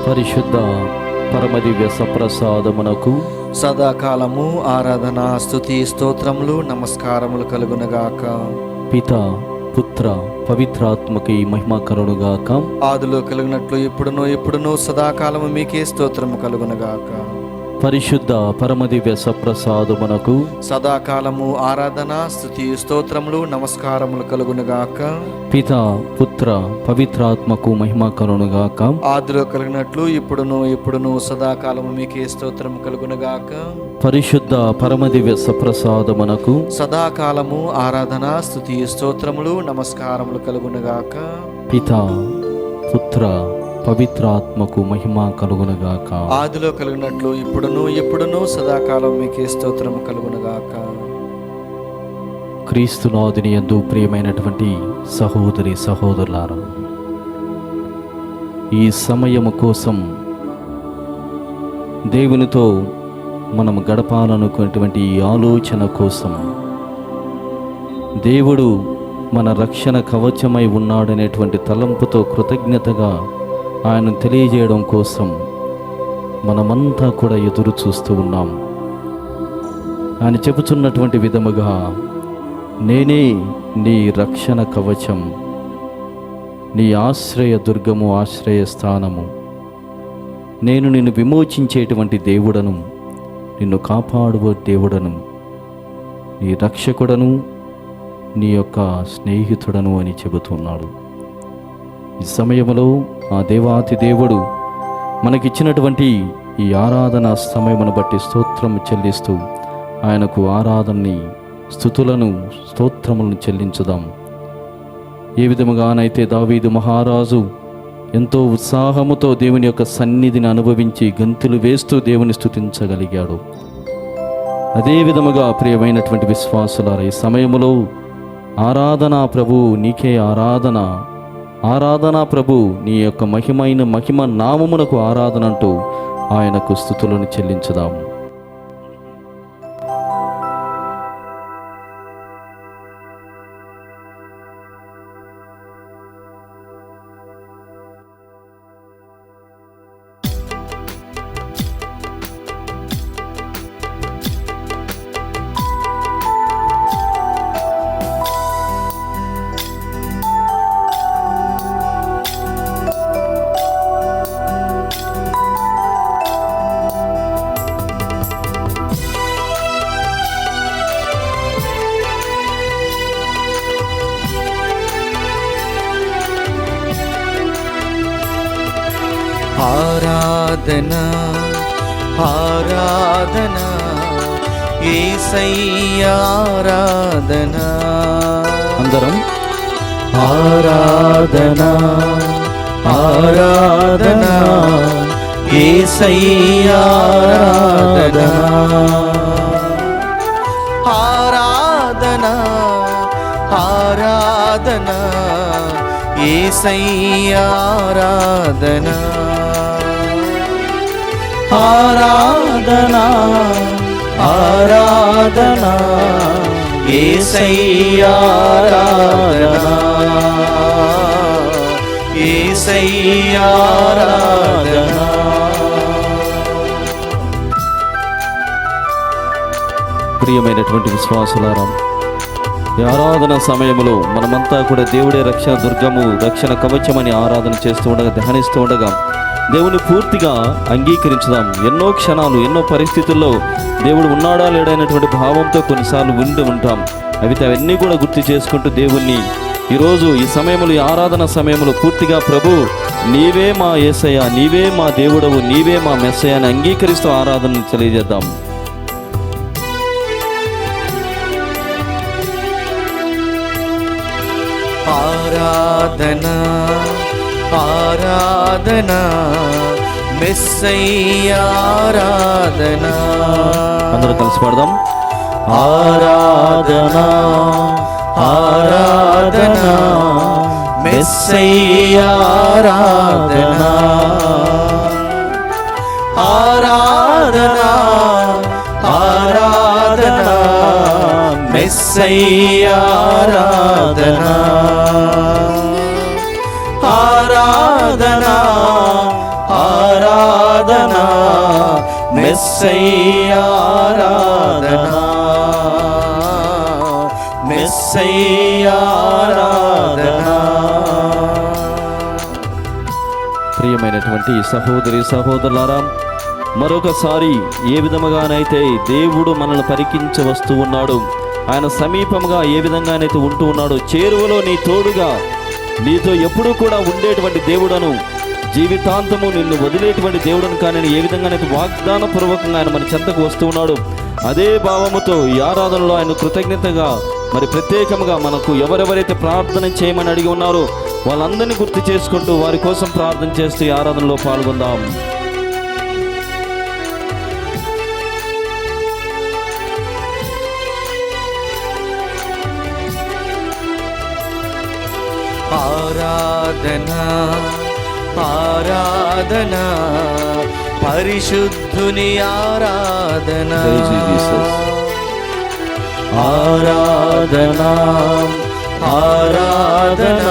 పరిశుద్ధ పరమదివ్య సప్రసాదమునకు సదాకాలము ఆరాధన స్తుతి స్తోత్రములు నమస్కారములు కలుగునగాక. పితా పుత్ర పవిత్రాత్మకి మహిమ కలుగునుగాక. ఆదిలో కలిగినట్లు ఇప్పుడును సదాకాలము మీకే స్తోత్రము కలుగునగాక. పరిశుద్ధ పరమదివ్య సప్రసాదమునకు సదాకాలము ఆరాధన స్తుతి స్తోత్రములు నమస్కారములు కలుగునగాక. పితా పుత్ర పవిత్రాత్మకు మహిమ కలుగునుగాక. ఆదిలో కలిగినట్లు ఇప్పుడును సదాకాలము మీకే స్తోత్రము కలుగునగాక. పరిశుద్ధ పరమదివ్య సప్రసాదమునకు సదాకాలము ఆరాధన స్తుతి స్తోత్రములు నమస్కారములు కలుగునగాక. పితా పుత్ర పవిత్రాత్మకు మహిమ కలుగునగాక. ఆదిలో కలిగినట్లు ఇప్పుడును సదాకాలం మీకే స్తోత్రము కలుగునగాక. క్రీస్తునాథుని యందు ప్రియమైనటువంటి సహోదరి సహోదరులారా, ఈ సమయము కోసం దేవునితో మనం గడపాలనుకున్నటువంటి ఈ ఆలోచన కోసం దేవుడు మన రక్షణ కవచమై ఉన్నాడనేటువంటి తలంపుతో కృతజ్ఞతగా ఆయన తెలియజేయడం కోసం మనమంతా కూడా ఎదురు చూస్తూ ఉన్నాం. ఆయన చెబుతున్నటువంటి విధముగా, నేనే నీ రక్షణ కవచం, నీ ఆశ్రయ దుర్గము, ఆశ్రయ స్థానము, నేను నిన్ను విమోచించేటువంటి దేవుడను, నిన్ను కాపాడువ దేవుడను, నీ రక్షకుడను, నీ యొక్క స్నేహితుడను అని చెబుతున్నాడు. ఈ సమయంలో ఆ దేవాతి దేవుడు మనకిచ్చినటువంటి ఈ ఆరాధన సమయమును బట్టి స్తోత్రం చెల్లిస్తూ ఆయనకు ఆరాధనని, స్తుతులను, స్తోత్రములను చెల్లించుదాం. ఏ విధముగానైతే దావీదు మహారాజు ఎంతో ఉత్సాహముతో దేవుని యొక్క సన్నిధిని అనుభవించి గంతులు వేస్తూ దేవుని స్తుతించగలిగాడు, అదే విధముగా ప్రియమైనటువంటి విశ్వాసులారా, ఈ సమయములో ఆరాధన ప్రభు, నీకే ఆరాధన, ఆరాధన ప్రభు, నీ యొక్క మహిమ నామమునకు ఆరాధన అంటూ ఆయనకు స్తుతులను చెల్లించుదాము. ఆరాధన ఆరాధన యేసయ్యా ఆరాధన. అందరం ఆరాధన ఆరాధన యేసయ్యా ఆరాధన. ఆరాధన ఆరాధన యేసయ్యా ఆరాధన. ఆరాధన ఆరాధన యేసయ్యా ఆరాధన. యేసయ్యా ఆరాధన. ప్రియమైనటువంటి విశ్వాసులారా, ఈ ఆరాధన సమయంలో మనమంతా కూడా దేవుడే రక్షణ దుర్గము, రక్షణ కవచమని ఆరాధన చేస్తూ ఉండగా, ధ్యానిస్తూ ఉండగా దేవుని పూర్తిగా అంగీకరించుదాం. ఎన్నో క్షణాలు, ఎన్నో పరిస్థితుల్లో దేవుడు ఉన్నాడా లేడైనటువంటి భావంతో కొన్నిసార్లు ఉండి ఉంటాం. అవన్నీ కూడా గుర్తు చేసుకుంటూ దేవుణ్ణి ఈరోజు ఈ సమయంలో, ఈ ఆరాధన సమయంలో పూర్తిగా ప్రభు, నీవే మా యేసయ్య, నీవే మా దేవుడవు, నీవే మా మెస్సయ్య అని అంగీకరిస్తూ ఆరాధనను తెలియజేద్దాం. ఆరాధన ఆరాధన మెస్సయ్యా ఆరాధన. అందరూ కలిసి పాడదాం. ఆరాధన ఆరాధన మెస్సయ్యా ఆరాధన. ఆరాధన ఆరాధన మెస్సయ్యా ఆరాధన. ఆరాధన ఆరాధన ఆరాధన మెస్సయ్యా ఆరాధన మెస్సయ్యా ఆరాధన. ప్రియమైనటువంటి సహోదరి సహోదరులారా, మరొకసారి ఏ విధముగానైతే దేవుడు మనల్ని పరికించ వస్తూ ఉన్నాడు, ఆయన సమీపంగా ఏ విధంగానైతే ఉంటూ ఉన్నాడో, చేరువలో నీ తోడుగా నీతో ఎప్పుడూ కూడా ఉండేటువంటి దేవుడను, జీవితాంతము నిన్ను వదిలేటువంటి దేవుడను కానీ ఏ విధంగానైతే వాగ్దానపూర్వకంగా ఆయన మన చెంతకు వస్తూ ఉన్నాడు, అదే భావముతో ఈ ఆరాధనలో ఆయన కృతజ్ఞతగా మరి ప్రత్యేకంగా మనకు ఎవరెవరైతే ప్రార్థన చేయమని అడిగి ఉన్నారో వాళ్ళందరినీ గుర్తు చేసుకుంటూ వారి కోసం ప్రార్థన చేస్తూ ఈ ఆరాధనలో పాల్గొందాం. ఆరాధన ఆరాధన పరిశుద్ధుని ఆరాధన ఆరాధన ఆరాధన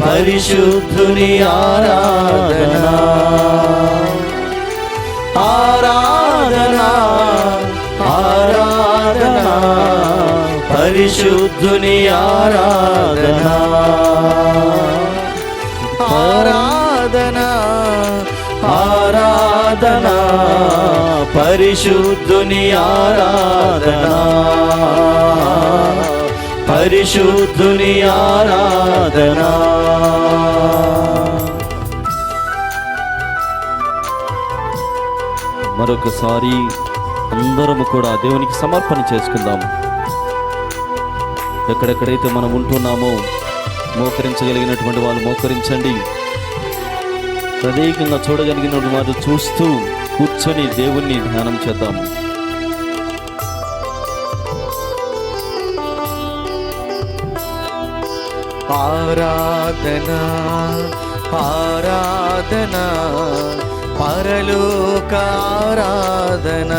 పరిశుద్ధుని ఆరాధన ఆరాధన ఆరాధన పరిశుద్ధుని ఆరాధన ఆరాధన ఆరాధన పరిశుద్ధుని ఆరాధన పరిశుద్ధుని ఆరాధన. మరొకసారి అందరము కూడా దేవునికి సమర్పణ చేసుకుందాం. ఎక్కడెక్కడైతే మనం ఉంటున్నామో మోకరించగలిగినటువంటి వాళ్ళు మోకరించండి. ప్రత్యేకంగా చూడగలిగినటువంటి వారు చూస్తూ కూర్చొని దేవుణ్ణి ధ్యానం చేద్దాం. ఆరాధన ఆరాధన పరలోక ఆరాధన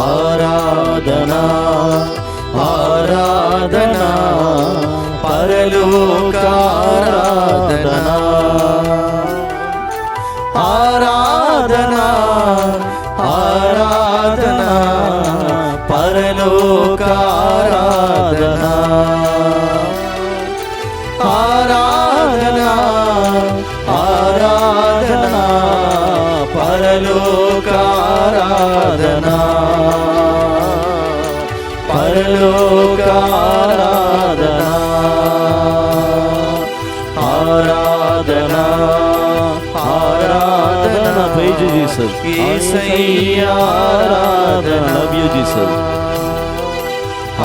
ఆరాధన ఆరాధన పరలోక ఆరాధన ఆరాధన ఆరాధన పరలోక ఆరాధన ఆరాధన ఆరాధన పరలోక ఆరాధన పరలోక ఆరాధన ఆరాధన ఆరాధన. Praise you, Jesus. యేసయ్యా ఆరాధన. Love you, Jesus.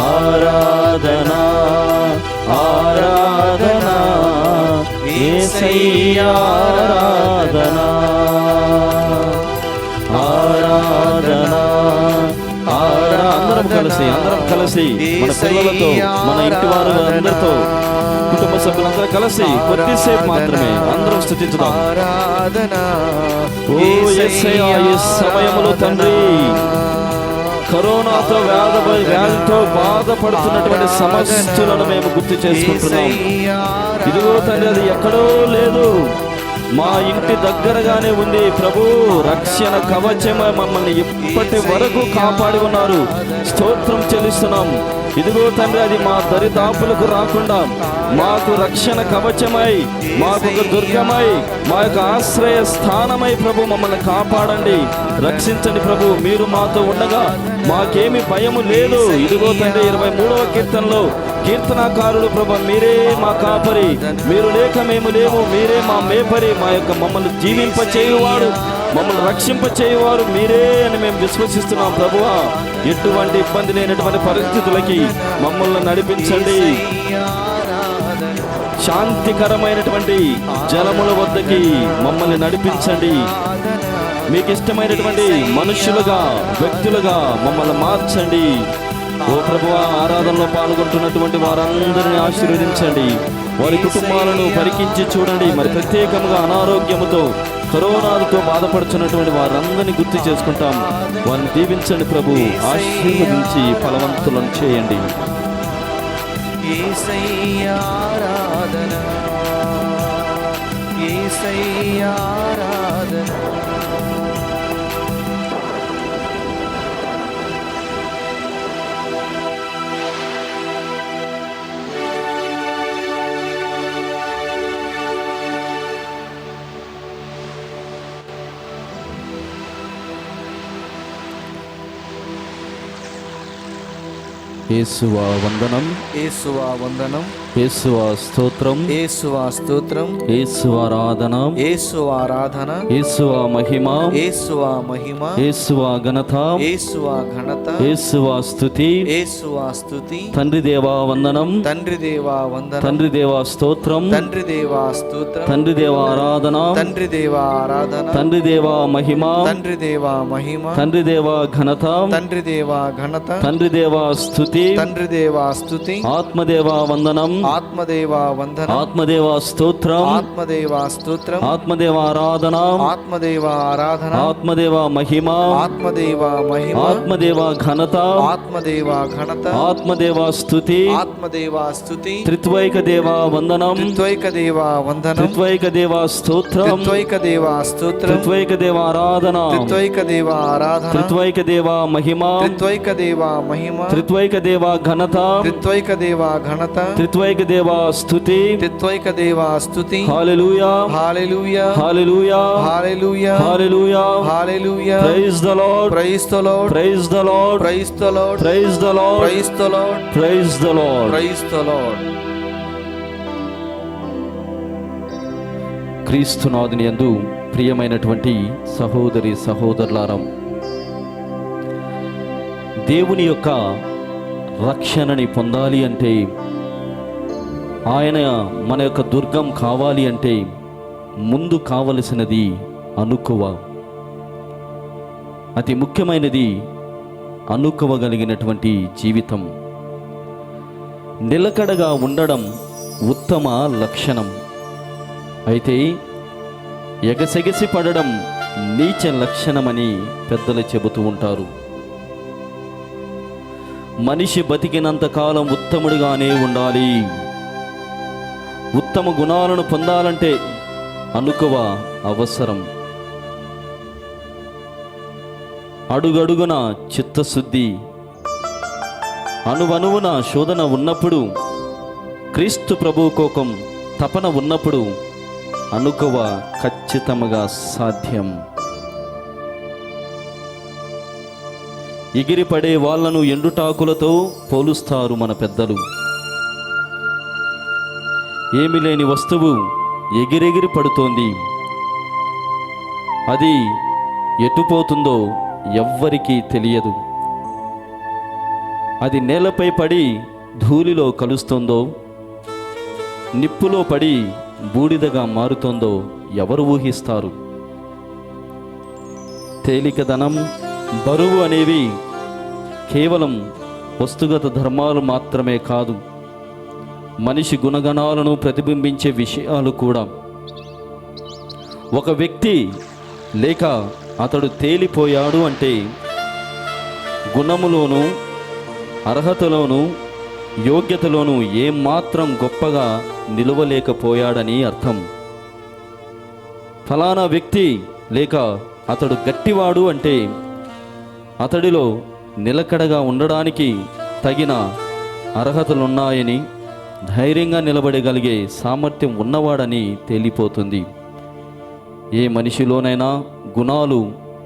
ఆరాధన ఆరాధన యేసయ్యా ఆరాధన ఆరాధన అందరం కలిసి మన పిల్లలతో మన ఇంటి వారు అందరితో కుటుంబ సభ్యులందరూ కలిసి కొద్దిసేపు మాత్రమే అందరం స్తుతించుదాం. ఓ యేసయ్యా, ఈ సమయంలో తండ్రి కరోనాతో వ్యాధితో బాధపడుతున్నటువంటి సమస్యలను మేము గుర్తు చేసుకుంటున్నాం. ఇదిగో తండ్రి, అది ఎక్కడో లేదు, మా ఇంటి దగ్గరగానే ఉంది. ప్రభు, రక్షణ కవచమై మమ్మల్ని ఇప్పటి వరకు కాపాడి ఉన్నారు. స్తోత్రం చెల్లిస్తున్నాం. ఇదిగో తండ్రి, అది మా దరిదాపులకు రాకుండా మాకు రక్షణ కవచమై, మాకు ఒక దుర్గమై, మా యొక్క ఆశ్రయ స్థానమై ప్రభు మమ్మల్ని కాపాడండి, రక్షించండి ప్రభు. మీరు మాతో ఉండగా మాకేమి భయము లేదు. ఇదిగో తండ్రి, 23వ కీర్తనలో కీర్తనాకారుడు ప్రభు, మీరే మా కాపరి, మీరు లేక మేము లేము, మీరే మా మేపరి, మా యొక్క మమ్మల్ని జీవింపచేయువాడు, మమ్మల్ని రక్షింపచేయువారు మీరే అని మేము విశ్వసిస్తున్నాం. ప్రభువా, ఎటువంటి ఇబ్బంది లేనటువంటి పరిస్థితులకి మమ్మల్ని నడిపించండి. శాంతికరమైనటువంటి జలముల వద్దకి మమ్మల్ని నడిపించండి. మీకు ఇష్టమైనటువంటి మనుషులుగా, వ్యక్తులుగా మమ్మల్ని మార్చండి. ఓ ప్రభువా, ఆరాధనలో పాల్గొంటున్నటువంటి వారందరినీ ఆశీర్వదించండి. వారి కుటుంబాలను పరికించి చూడండి. మరి ప్రత్యేకంగా అనారోగ్యముతో, కరోనాతో బాధపడుతున్నటువంటి వారందరినీ గుర్తు చేసుకుంటాం. వారిని దీవించండి ప్రభు, ఆశీర్వదించి ఫలవంతులను చేయండి. యేసయ్యా ఆరాధన యేసయ్యా ఆరాధన. యేసువా వందనం, యేసువా వందనం, యేసువా స్తోత్రం, యేసువా స్తోత్రం, యేసువా ఆరాధన, యేసువా ఆరాధన, యేసువా మహిమ, యేసువా మహిమ, యేసువా ఘనత, యేసువా ఘనత, యేసువా స్తుతి. యేసువా స్తుతి. తండ్రి దేవా వందనం, తండ్రి దేవా వందనం, తండ్రి దేవా స్తోత్రం, తండ్రి దేవా స్తోత్రం, తండ్రి దేవా ఆరాధన, తండ్రి దేవా ఆరాధన, తండ్రి దేవా మహిమ, తండ్రి దేవా మహిమ, తండ్రి దేవా ఘనత, తండ్రి దేవా ఘనత, తండ్రి దేవా స్తుతి. తండ్రి దేవా స్తుతి. ఆత్మదేవా వందనం, ఆత్మదేవా వందనం, ఆత్మదేవా స్తోత్రం, ఆత్మదేవా స్తోత్రం, ఆత్మదేవా ఆరాధన, ఆత్మదేవా ఆరాధన, ఆత్మదేవా మహిమ, ఆత్మదేవా మహిమ, ఆత్మదేవా ఘనత, ఆత్మదేవా ఘనత, ఆత్మదేవా స్తుతి. ఆత్మదేవా స్తుతి. త్రిత్వైక దేవా వందనం, త్రిత్వైక దేవా వందనం, త్రిత్వైక దేవా స్తోత్రం, త్రిత్వైక దేవా స్తోత్రం, త్రిత్వైక దేవా ఆరాధన, త్రిత్వైక దేవా ఆరాధన, త్రిత్వైక దేవా మహిమ, త్రిత్వైక దేవా మహిమ, త్రిత్వైక దేవా ఘనత, త్రిత్వైక దేవా ఘనత, త్రిత్వైక దేవా స్తుతి. త్రిత్వైక దేవా స్తుతి. Hallelujah, hallelujah, hallelujah, hallelujah, hallelujah. Hallelujah. Praise the Lord, praise the Lord, praise the Lord, praise the Lord, praise the Lord, praise the Lord, praise the Lord. Praise the Lord. క్రీస్తునాథుని యందు ప్రియమైనటువంటి సహోదరి సహోదరులారా, దేవుని యొక్క రక్షణని పొందాలి అంటే, ఆయన మన యొక్క దుర్గం కావాలి అంటే ముందు కావలసినది అనుకువ. అతి ముఖ్యమైనది అనుకువగలిగినటువంటి జీవితం. నిలకడగా ఉండడం ఉత్తమ లక్షణం. అయితే ఎగసెగసి పడడం నీచ లక్షణమని పెద్దలు చెబుతూ ఉంటారు. మనిషి బతికినంత కాలం ఉత్తముడిగానే ఉండాలి. ఉత్తమ గుణాలను పొందాలంటే అనుకువ అవసరం. అడుగడుగున చిత్తశుద్ధి, అణువణువున శోధన ఉన్నప్పుడు, క్రీస్తు ప్రభు కోపం తపన ఉన్నప్పుడు అనుకువ ఖచ్చితంగా సాధ్యం. ఎగిరిపడే వాళ్లను ఎండుటాకులతో పోలుస్తారు మన పెద్దలు. ఏమీ లేని వస్తువు ఎగిరెగిరి పడుతోంది. అది ఎటుపోతుందో ఎవ్వరికీ తెలియదు. అది నేలపై పడి ధూళిలో కలుస్తుందో, నిప్పులో పడి బూడిదగా మారుతుందో ఎవరు ఊహిస్తారు? తేలికదనం, బరువు అనేవి కేవలం వస్తుగత ధర్మాలు మాత్రమే కాదు, మనిషి గుణగణాలను ప్రతిబింబించే విషయాలు కూడా. ఒక వ్యక్తి లేక అతడు తేలిపోయాడు అంటే గుణములోను, అర్హతలోను, యోగ్యతలోను ఏమాత్రం గొప్పగా నిలవలేకపోయాడని అర్థం. ఫలానా వ్యక్తి లేక అతడు గట్టివాడు అంటే అతడిలో నిలకడగా ఉండడానికి తగిన అర్హతలున్నాయని, ధైర్యంగా నిలబడగలిగే సామర్థ్యం ఉన్నవాడని తేలిపోతుంది. ఏ మనిషిలోనైనా గుణాలు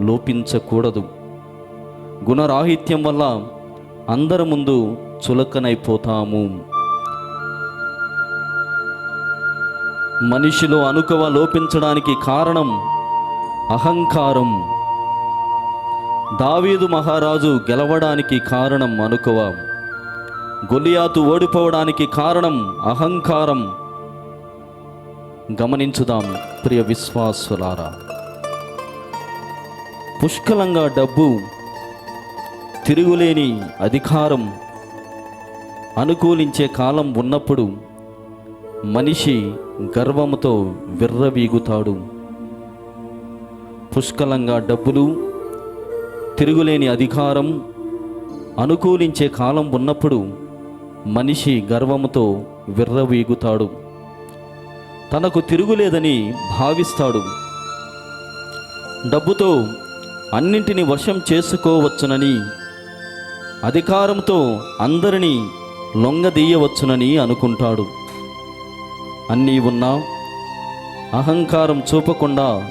లోపించకూడదు. గుణరాహిత్యం వల్ల అందరి ముందు చులకనైపోతాము. మనిషిలో అనుకువ లోపించడానికి కారణం అహంకారం. దావీదు మహారాజు గెలవడానికి కారణం అనుకువ. గొలియాతు ఓడిపోవడానికి కారణం అహంకారం. గమనించుదాం ప్రియ విశ్వాసులారా. పుష్కలంగా డబ్బు, తిరుగులేని అధికారం అనుకూలించే కాలం ఉన్నప్పుడు మనిషి గర్వముతో విర్రవీగుతాడు. పుష్కలంగా డబ్బులు, తిరుగులేని అధికారం అనుకూలించే కాలం ఉన్నప్పుడు మనిషి గర్వముతో విర్రవీగుతాడు. తనకు తిరుగులేదని భావిస్తాడు. డబ్బుతో అన్నింటినీ వశం చేసుకోవచ్చునని, అధికారంతో అందరినీ లొంగదీయవచ్చునని అనుకుంటాడు. అన్నీ ఉన్నా అహంకారం చూపకుండా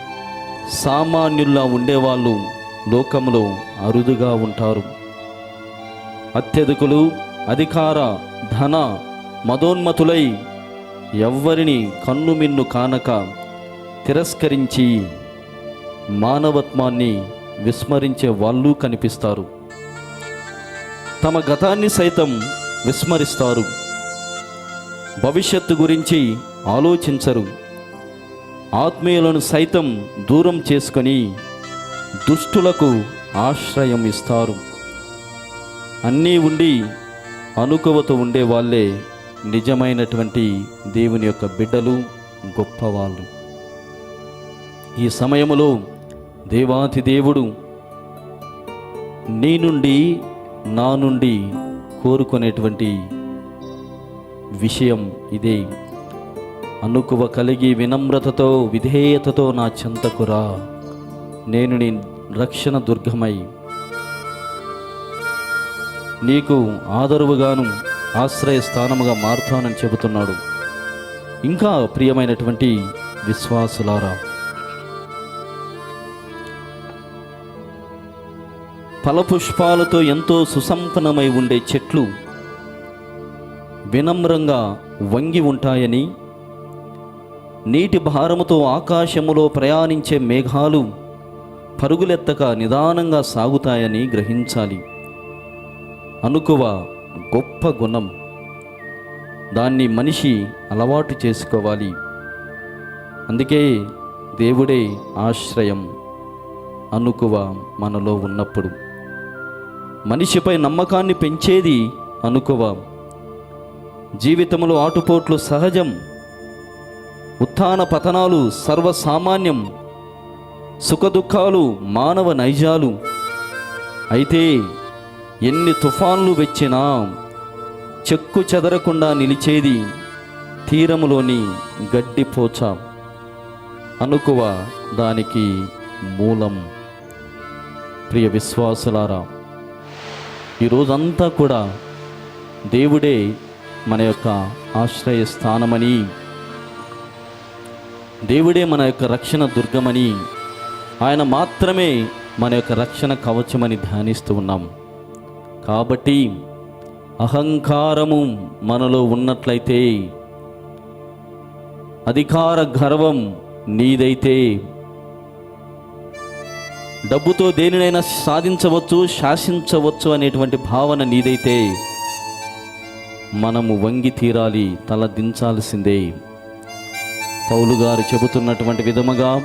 సామాన్యుల్లా ఉండేవాళ్ళు లోకంలో అరుదుగా ఉంటారు. అత్యధికులు అధికార ధన మదోన్మతులై ఎవ్వరిని కన్నుమిన్ను కానక తిరస్కరించి మానవత్వాన్ని విస్మరించే వాళ్ళు కనిపిస్తారు. తమ గతాన్ని సైతం విస్మరిస్తారు. భవిష్యత్తు గురించి ఆలోచించరు. ఆత్మీయులను సైతం దూరం చేసుకొని దుష్టులకు ఆశ్రయం ఇస్తారు. అన్నీ ఉండి అనుకువతో ఉండే వాళ్ళే నిజమైనటువంటి దేవుని యొక్క బిడ్డలు, గొప్పవాళ్ళు. ఈ సమయములో దేవాతి దేవుడు నీ నుండి నా నుండి కోరుకునేటువంటి విషయం ఇదే. అనుకువ కలిగి వినమ్రతతో విధేయతతో నా చెంతకురా, నేను నీ రక్షణ దుర్గమై నీకు ఆదరువుగాను ఆశ్రయ స్థానముగా మారుతానని చెబుతున్నాడు. ఇంకా ప్రియమైనటువంటి విశ్వాసులారా, ఫలపుష్పాలతో ఎంతో సుసంపన్నమై ఉండే చెట్లు వినమ్రంగా వంగి ఉంటాయని, నీటి భారముతో ఆకాశములో ప్రయాణించే మేఘాలు పరుగులెత్తక నిదానంగా సాగుతాయని గ్రహించాలి. అనుకువ గొప్ప గుణం, దాన్ని మనిషి అలవాటు చేసుకోవాలి. అందుకే దేవుడే ఆశ్రయం. అనుకువ మనలో ఉన్నప్పుడు మనిషిపై నమ్మకాన్ని పెంచేది అనుకువ. జీవితంలో ఆటుపోట్లు సహజం, ఉత్థాన పతనాలు సర్వసామాన్యం, సుఖదుఖాలు మానవ నైజాలు. అయితే ఎన్ని తుఫాన్లు వచ్చినా చెక్కు చెదరకుండా నిలిచేది తీరములోని గడ్డిపోచ. అనుకువ దానికి మూలం. ప్రియ విశ్వాసులారా, ఈరోజంతా కూడా దేవుడే మన యొక్క ఆశ్రయ స్థానమని, దేవుడే మన యొక్క రక్షణ దుర్గమని, ఆయన మాత్రమే మన యొక్క రక్షణ కవచమని ధ్యానిస్తూ ఉన్నాం. కాబట్టి అహంకారము మనలో ఉన్నట్లయితే, అధికార గర్వం నీదైతే, డబ్బుతో దేనినైనా సాధించవచ్చు, శాసించవచ్చు అనేటువంటి భావన నీదైతే, మనము వంగి తీరాలి, తల దించాల్సిందే. పౌలు గారు చెబుతున్నటువంటి విధముగా,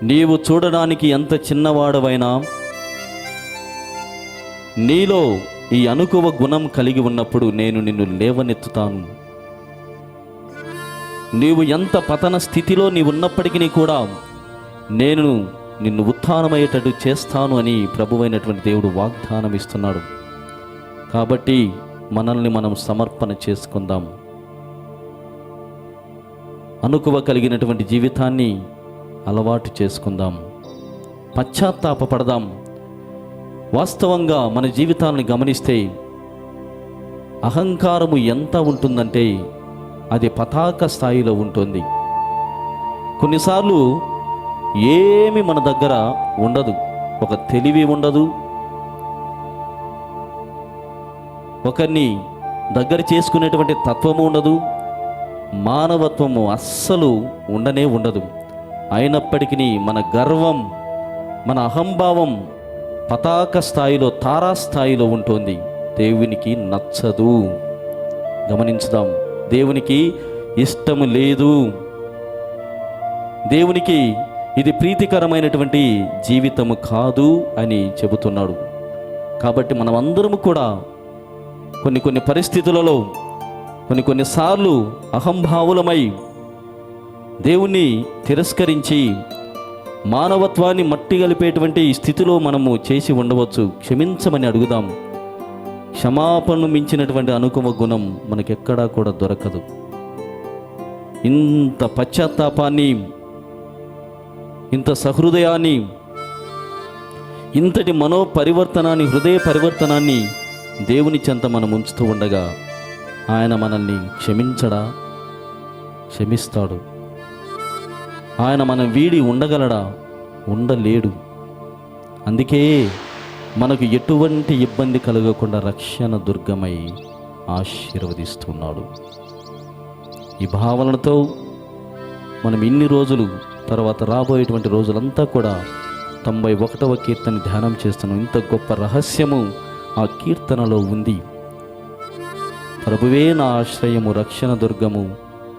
నీవు చూడడానికి ఎంత చిన్నవాడవైనా నీలో ఈ అనుకువ గుణం కలిగి ఉన్నప్పుడు నేను నిన్ను లేవనెత్తుతాను. నీవు ఎంత పతన స్థితిలో నీవున్నప్పటికీ కూడా నేను నిన్ను ఉత్థానమయ్యేటట్టు చేస్తాను అని ప్రభువైనటువంటి దేవుడు వాగ్దానం ఇస్తున్నాడు. కాబట్టి మనల్ని మనం సమర్పణ చేసుకుందాం. అనుకువ కలిగినటువంటి జీవితాన్ని అలవాటు చేసుకుందాం. పశ్చాత్తాపపడదాం. వాస్తవంగా మన జీవితాలను గమనిస్తే అహంకారము ఎంత ఉంటుందంటే అది పతాక స్థాయిలో ఉంటుంది. కొన్నిసార్లు ఏమి మన దగ్గర ఉండదు, ఒక తెలివి ఉండదు, ఒకరిని దగ్గర చేసుకునేటువంటి తత్వము ఉండదు, మానవత్వము అస్సలు ఉండనే ఉండదు. అయినప్పటికీ మన గర్వం, మన అహంభావం పతాక స్థాయిలో, తారాస్థాయిలో ఉంటుంది. దేవునికి నచ్చదు. గమనించుదాం, దేవునికి ఇష్టము లేదు. దేవునికి ఇది ప్రీతికరమైనటువంటి జీవితము కాదు అని చెబుతున్నాడు. కాబట్టి మనమందరము కూడా కొన్ని పరిస్థితులలో కొన్నిసార్లు అహంభావులమై దేవుణ్ణి తిరస్కరించి మానవత్వాన్ని మట్టి కలిపేటువంటి స్థితిలో మనము చేసి ఉండవచ్చు. క్షమించమని అడుగుదాం. క్షమాపణను మించినటువంటి అనుకువ గుణం మనకెక్కడా కూడా దొరకదు. ఇంత పశ్చాత్తాపాన్ని, ఇంత సహృదయాన్ని, ఇంతటి మనోపరివర్తనాన్ని, హృదయ పరివర్తనాన్ని దేవుని చెంత మనం ఉంచుతూ ఉండగా ఆయన మనల్ని క్షమించడా? క్షమిస్తాడు. ఆయన మనం వీడి ఉండగలడా? ఉండలేడు. అందుకే మనకు ఎటువంటి ఇబ్బంది కలగకుండా రక్షణ దుర్గమై ఆశీర్వదిస్తున్నాడు. ఈ భావనతో మనం ఇన్ని రోజులు, తర్వాత రాబోయేటువంటి రోజులంతా కూడా 91వ కీర్తన ధ్యానం చేస్తున్నాం. ఇంత గొప్ప రహస్యము ఆ కీర్తనలో ఉంది. ప్రభువే నా ఆశ్రయము, రక్షణ దుర్గము,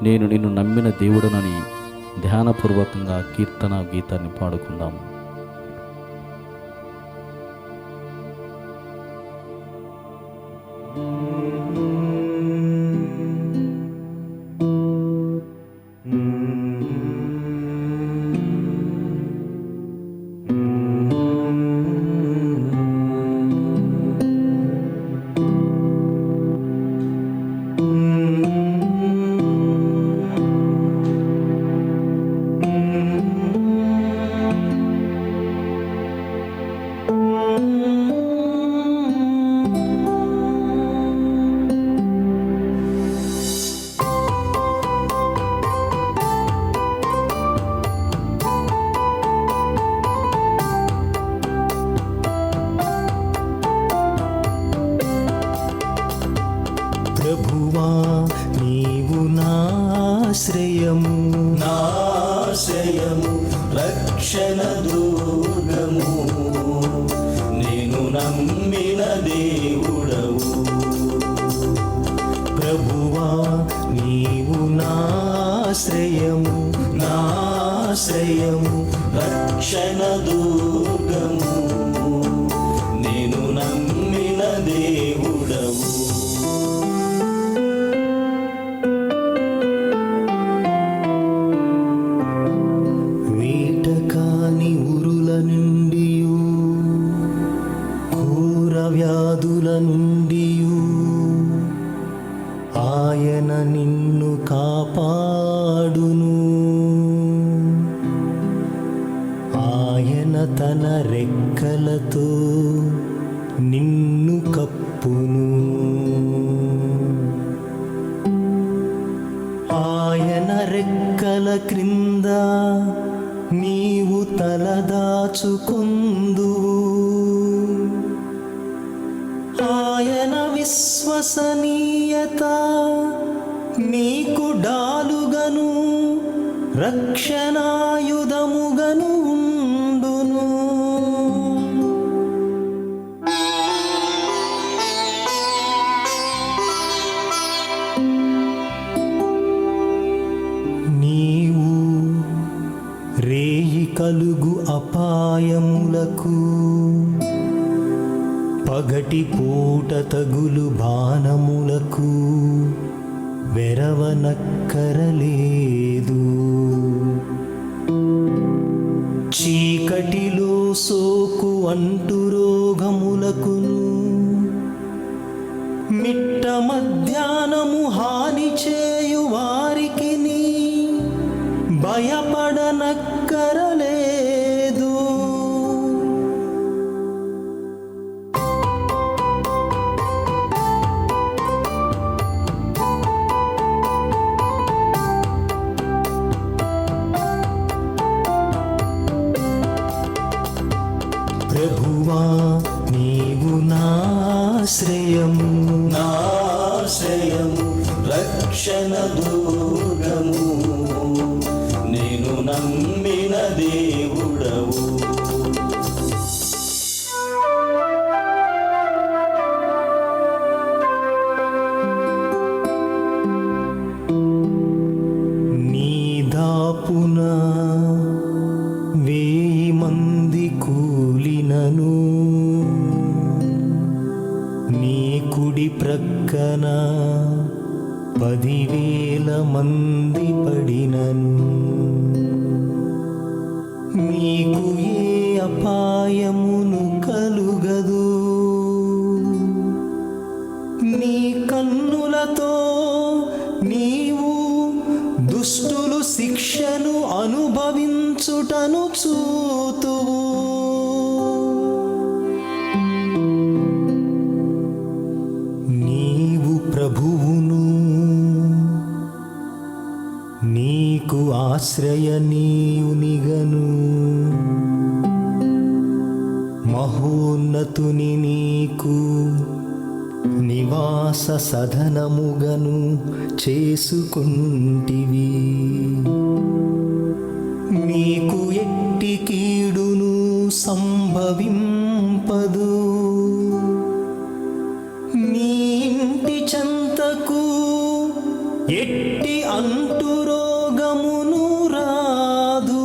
నేను నిన్ను నమ్మిన దేవుడనని ధ్యానపూర్వకంగా కీర్తన గీతాన్ని పాడుకుందాం. ప్రభువా నీవు నాశ్రయము, నాశ్రయము, రక్షణ దుర్గము, నేను నమ్మిన దేవుడవు. ప్రభువా నీవు నాశ్రయము, నాశ్రయము, రక్షణ దుర్గము, నేను నమ్మిన దేవుడవు. వేటకాని ఉరుల నుండియు, ఘోర వ్యాధుల నుండియు ఆయన నిన్ను కాపాడును. ఆయన తన రెక్కలతో నిన్ను కప్పును. ఆయన రెక్కల క్రింద నీవు తలదాచుకొందువు. ఆయన విశ్వసనీయత నీకు డాలుగను, రక్షణాయుధముగను ఉండును. నీవు రేయి కలుగు అపాయములకు, పగటి పూట తగులు బాణములకు వెరవనక్కరలేదు. చీకటిలో సోకు అంటు రోగములకును, మిట్ట మధ్యాహ్నము హాని చేయు వారికి భయపడనక్కరలేదు. ప్రభువా నీవు నాశ్రయము, నాశ్రయము, రక్షణ దుర్గము, నేను నమ్మిన దేవుడవు. నీ దాపున 1000 మంది కూలినను, నీ కుడి ప్రక్కన 10,000 మంది పడినను, నీకు ఏ అపాయమును కలుగదు. నీ కన్నులతో నీవు దుష్ట శిక్షను అనుభవించుటను చూతువు. నీవు ప్రభువును, నీకు ఆశ్రయనీయునిగను, మహోన్నతుని నీకు నివాస సదనముగను చేసుకుంటివి. నీకు ఎట్టి కీడును సంభవింపదు, నీ ఇంటి చెంతకు ఎట్టి అంటురోగమును రాదు.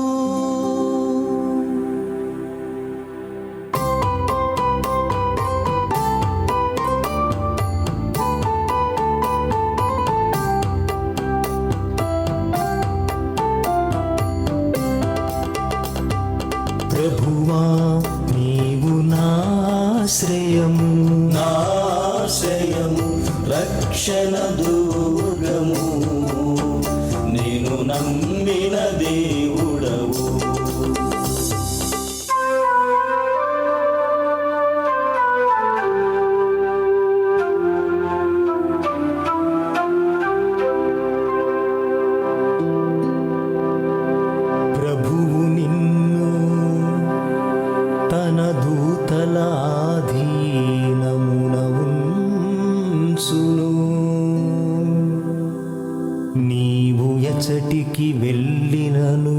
ప్రభువా నీవు నాశ్రయము, నాశ్రయము రక్షణ దుర్గము, నేను నమ్మిన దేవుడవు. ప్రభువు నిన్ను తన దూతల అధీనమున ఉంచును. నీవు ఎచటికి వెళ్ళినను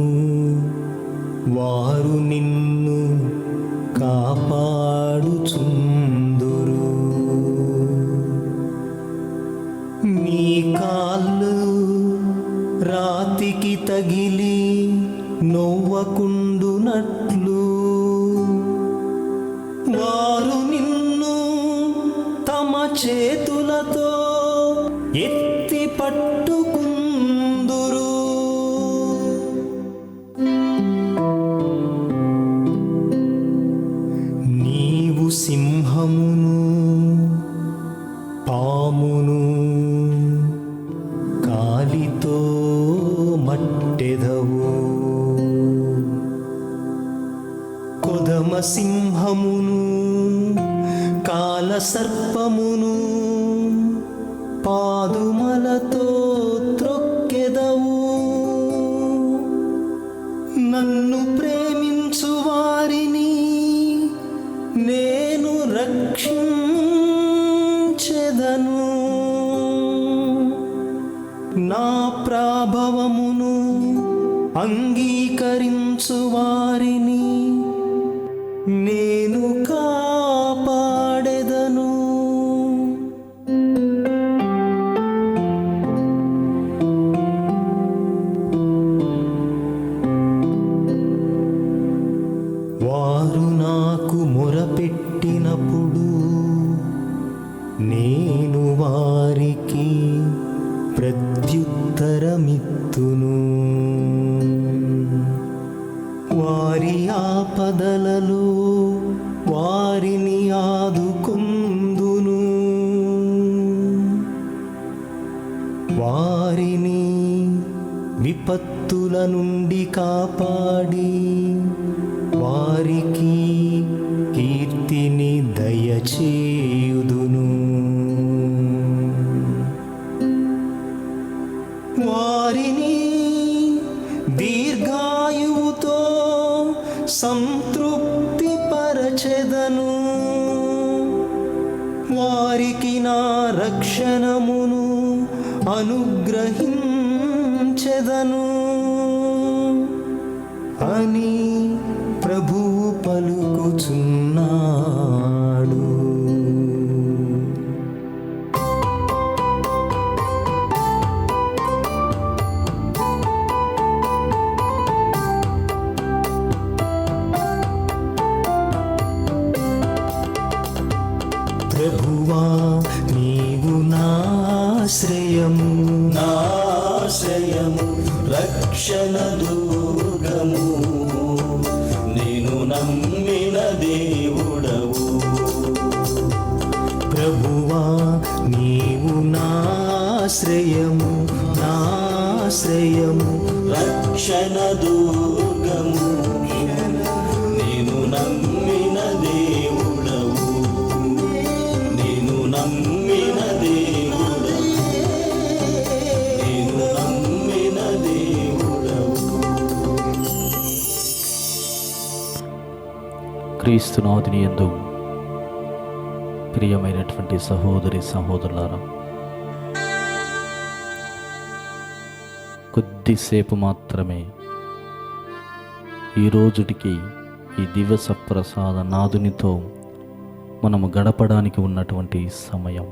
వారు నిన్ను కాపాడుచుందురు. నీ కాళ్ళు రాతికి తగిలి నొవ్వకుండునట్లు వారు నిన్ను తమ చేతులతో ఎత్తి పట్టుకుందురు. నీవు సింహమును పామును కాలితో మట్టెదవు. కొదమ సింహమును కాల సర్పమును పాదుమలతో త్రొక్కెదవు. నన్ను ప్రేమించు వారిని నేను రక్షించెదను, నా ప్రాభవమును అంగీకరించు వారిని నేను కాపాడెదను. వారు నాకు మొరపెట్టినప్పుడు నేను వారికి ప్రత్యుత్తరమిత్తును. వారి ఆపదలలో వారిని ఆదుకొందును. వారిని విపత్తుల నుండి కాపాడి వారికి కీర్తిని దయచేయుదును. వారిని దీర్ఘాయువుతో సంతృప్తి పరచెదను. వారికి నా రక్షణమును అనుగ్రహించెదను అని ప్రభువు పలుకుచున్నాడు. ప్రభువా నీవు నాశ్రయము, నాశ్రయము రక్షణ దుర్గము, నేను నమ్మిన దేవుడవు. ప్రభువా నీవు నాశ్రయము, నాశ్రయము రక్షణ దుర్గము నేను నమ్మిన దేవుడవు నేను నమ్మిన దేవుడవు నేను నమ్మిన దేవుడవు. క్రీస్తునాథుని యందు ప్రియమైనటువంటి సహోదరి సహోదరులారా, కొద్దిసేపు మాత్రమే ఈ రోజుటికి ఈ దివస ప్రసాద నాదునితో మనము గడపడానికి ఉన్నటువంటి సమయం.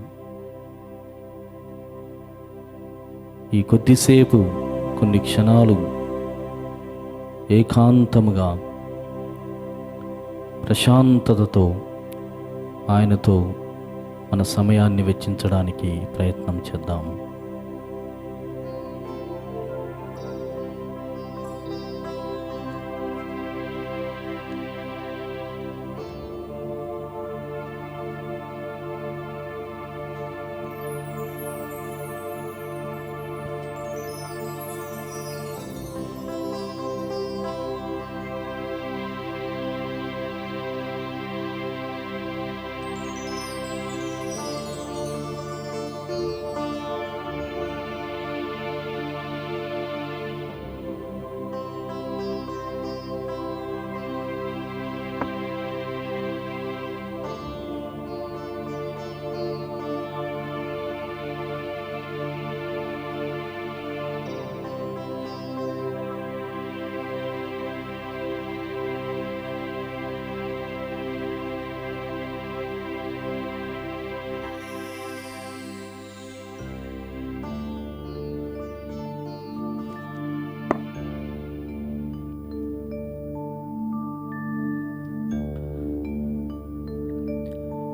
ఈ కొద్దిసేపు కొన్ని క్షణాలు ఏకాంతముగా ప్రశాంతతతో ఆయనతో మన సమయాన్ని వెచ్చించడానికి ప్రయత్నం చేద్దాము.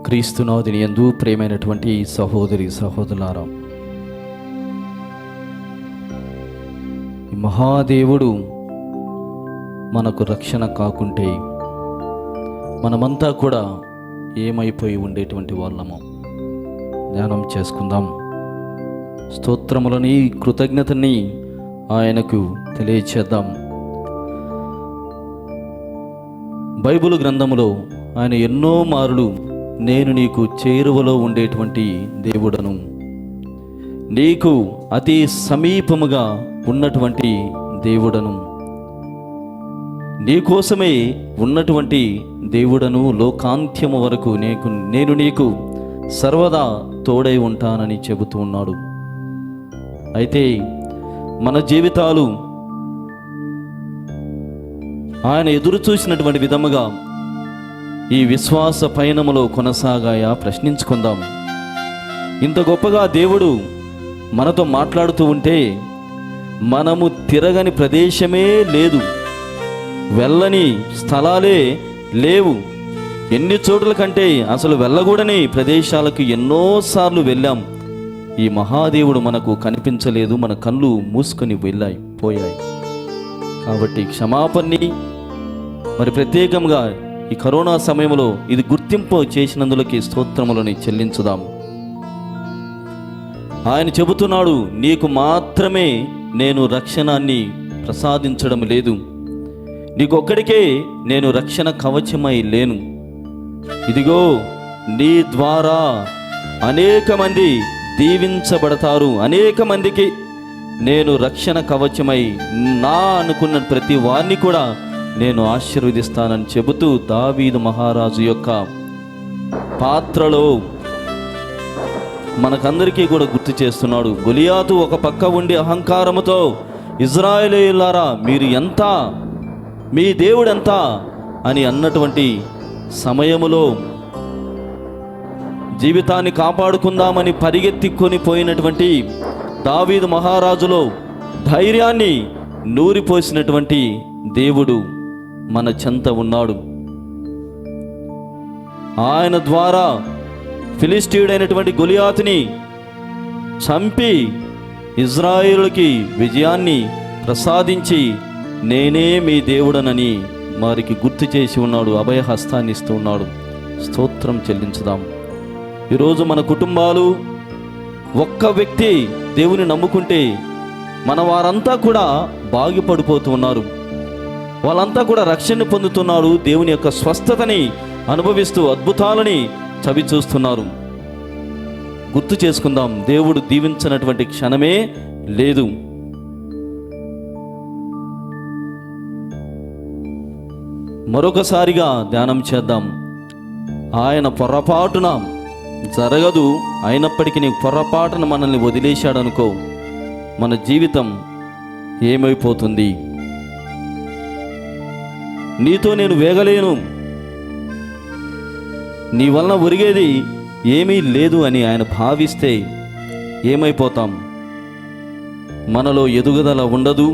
క్రీస్తునాథుని యందు ప్రియమైనటువంటి సహోదరి సహోదరులారా, మహాదేవుడు మనకు రక్షణ కాకుంటే మనమంతా కూడా ఏమైపోయి ఉండేటువంటి వాళ్ళము. ధ్యానం చేసుకుందాం. స్తోత్రములని కృతజ్ఞతని ఆయనకు తెలియచేద్దాం. బైబిల్ గ్రంథములో ఆయన ఎన్నో మారులు నేను నీకు చేరువలో ఉండేటువంటి దేవుడను, నీకు అతి సమీపముగా ఉన్నటువంటి దేవుడను, నీకోసమే ఉన్నటువంటి దేవుడను, లోకాంత్యము వరకు నేను నీకు సర్వదా తోడై ఉంటానని చెబుతూ ఉన్నాడు. అయితే మన జీవితాలు ఆయన ఎదురు చూసినటువంటి విధముగా ఈ విశ్వాస పయనములో కొనసాగాయా ప్రశ్నించుకుందాం. ఇంత గొప్పగా దేవుడు మనతో మాట్లాడుతూ ఉంటే మనము తిరగని ప్రదేశమే లేదు, వెళ్ళని స్థలాలే లేవు. ఎన్ని చోట్ల కంటే అసలు వెళ్ళకూడని ప్రదేశాలకు ఎన్నోసార్లు వెళ్ళాం. ఈ మహాదేవుడు మనకు కనిపించలేదు, మన కళ్ళు మూసుకొని పోయాయి. కాబట్టి క్షమాపణని మరి ప్రత్యేకంగా ఈ కరోనా సమయంలో ఇది గుర్తింపు చేసినందులకి స్తోత్రములని చెల్లించుదాం. ఆయన చెబుతున్నాడు, నీకు మాత్రమే నేను రక్షణాన్ని ప్రసాదించడం లేదు, నీకొక్కడికే నేను రక్షణ కవచమై లేను. ఇదిగో నీ ద్వారా అనేక మంది దీవించబడతారు, అనేక మందికి నేను రక్షణ కవచమై నా అనుకున్న ప్రతి వారిని కూడా నేను ఆశీర్వదిస్తానని చెబుతూ దావీదు మహారాజు యొక్క పాత్రలో మనకందరికీ కూడా గుర్తు చేస్తున్నాడు. గొలియాతు ఒక పక్క ఉండి అహంకారముతో, ఇజ్రాయేలీయులారా మీరు ఎంత, మీ దేవుడు ఎంత అని అన్నటువంటి సమయములో జీవితాన్ని కాపాడుకుందామని పరిగెత్తికొని పోయినటువంటి దావీదు మహారాజులో ధైర్యాన్ని నూరిపోసినటువంటి దేవుడు మన చెంత ఉన్నాడు. ఆయన ద్వారా ఫిలిస్టీయుడైనటువంటి గొలియాతుని చంపి ఇజ్రాయేలుకి విజయాన్ని ప్రసాదించి నేనే మీ దేవుడనని వారికి గుర్తు చేసి ఉన్నాడు, అభయహస్తాన్ని ఇస్తూ ఉన్నాడు. స్తోత్రం చెల్లించుదాం. ఈరోజు మన కుటుంబాలు ఒక్క వ్యక్తి దేవుని నమ్ముకుంటే మన వారంతా కూడా బాగుపడిపోతూ ఉన్నారు. వాళ్ళంతా కూడా రక్షణ పొందుతున్నారు. దేవుని యొక్క స్వస్థతని అనుభవిస్తూ అద్భుతాలని చవి చూస్తున్నారు. గుర్తు చేసుకుందాం, దేవుడు దీవించినటువంటి క్షణమే లేదు. మరొకసారిగా ధ్యానం చేద్దాం. ఆయన పొరపాటున జరగదు, అయినప్పటికీ నీ పొరపాటున మనల్ని వదిలేశాడనుకో, మన జీవితం ఏమైపోతుంది? నీతో నేను వేగలేను, నీ వలన ఒరిగేది ఏమీ లేదు అని ఆయన భావిస్తే ఏమైపోతాం? మనలో ఎదుగుదల ఉండదు,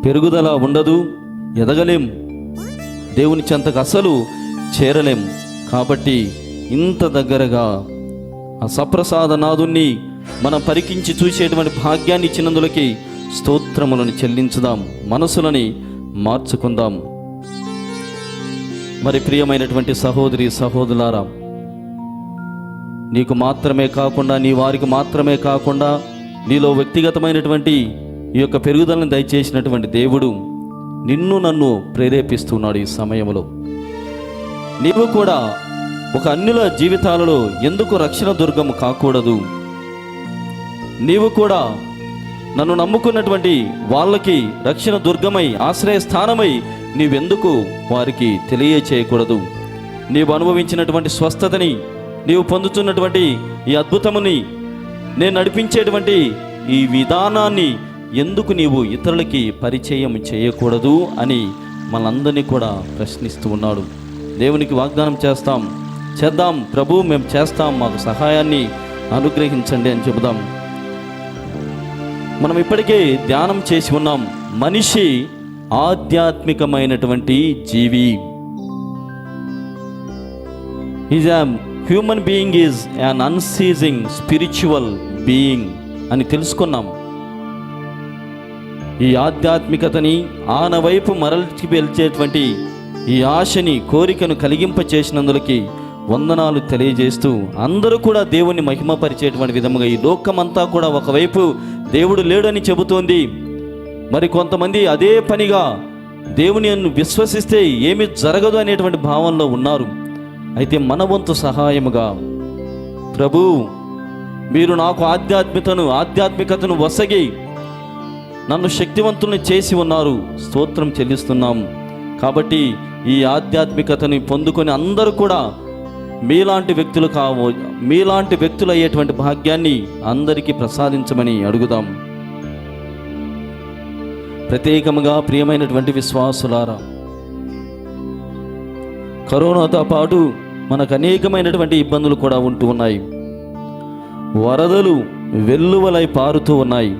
పెరుగుదల ఉండదు, ఎదగలేం, దేవుని చెంతకు అసలు చేరలేం. కాబట్టి ఇంత దగ్గరగా ఆ సప్రసాదనాథుణ్ణి మనం పరికించి చూసేటువంటి భాగ్యాన్ని ఇచ్చినందులకి స్తోత్రములను చెల్లించుదాం, మనసులని మార్చుకుందాం. మరి ప్రియమైనటువంటి సహోదరి సహోదరులారా, నీకు మాత్రమే కాకుండా, నీ వారికి మాత్రమే కాకుండా, నీలో వ్యక్తిగతమైనటువంటి ఈ యొక్క పెరుగుదలను దయచేసినటువంటి దేవుడు నిన్ను నన్ను ప్రేరేపిస్తున్నాడు. ఈ సమయంలో నీవు కూడా ఒక అన్యుల జీవితాలలో ఎందుకు రక్షణ దుర్గము కాకూడదు? నీవు కూడా నన్ను నమ్ముకున్నటువంటి వాళ్ళకి రక్షణ దుర్గమై, ఆశ్రయ స్థానమై నీవెందుకు వారికి తెలియచేయకూడదు? నీవు అనుభవించినటువంటి స్వస్థతని, నీవు పొందుతున్నటువంటి ఈ అద్భుతముని, నేను నడిపించేటువంటి ఈ విధానాన్ని ఎందుకు నీవు ఇతరులకి పరిచయం చేయకూడదు అని మనందరినీ కూడా ప్రశ్నిస్తూ ఉన్నాడు. దేవునికి వాగ్దానం చేద్దాం, ప్రభు మేము చేస్తాం, మాకు సహాయాన్ని అనుగ్రహించండి అని చెబుదాం. మనం ఇప్పటికే ధ్యానం చేసి ఉన్నాం, మనిషి ఆధ్యాత్మికమైనటువంటి జీవి. Human being is an unceasing spiritual being అని తెలుసుకున్నాం. ఈ ఆధ్యాత్మికతని ఆనవైపు మరల్చి వెళ్చేటువంటి ఈ ఆశని, కోరికను కలిగింపచేసినందులకి వందనాలు తెలియజేస్తూ, అందరూ కూడా దేవుణ్ణి మహిమపరిచేటువంటి విధముగా ఈ లోకమంతా కూడా ఒకవైపు దేవుడు లేడని చెబుతోంది. మరి కొంతమంది అదే పనిగా దేవుని విశ్వసిస్తే ఏమి జరగదు అనేటువంటి భావంలో ఉన్నారు. అయితే మన వంతు సహాయముగా, ప్రభు మీరు నాకు ఆధ్యాత్మికతను వసగి నన్ను శక్తివంతుల్ని చేసి ఉన్నారు, స్తోత్రం చెల్లిస్తున్నాం. కాబట్టి ఈ ఆధ్యాత్మికతని పొందుకొని అందరూ కూడా మీలాంటి వ్యక్తులు అయ్యేటువంటి భాగ్యాన్ని అందరికీ ప్రసాదించమని అడుగుదాం. ప్రత్యేకముగా ప్రియమైనటువంటి విశ్వాసులారా, కరోనాతో పాటు మనకు అనేకమైనటువంటి ఇబ్బందులు కూడా ఉంటూ ఉన్నాయి. వరదలు వెల్లువలై పారుతూ ఉన్నాయి,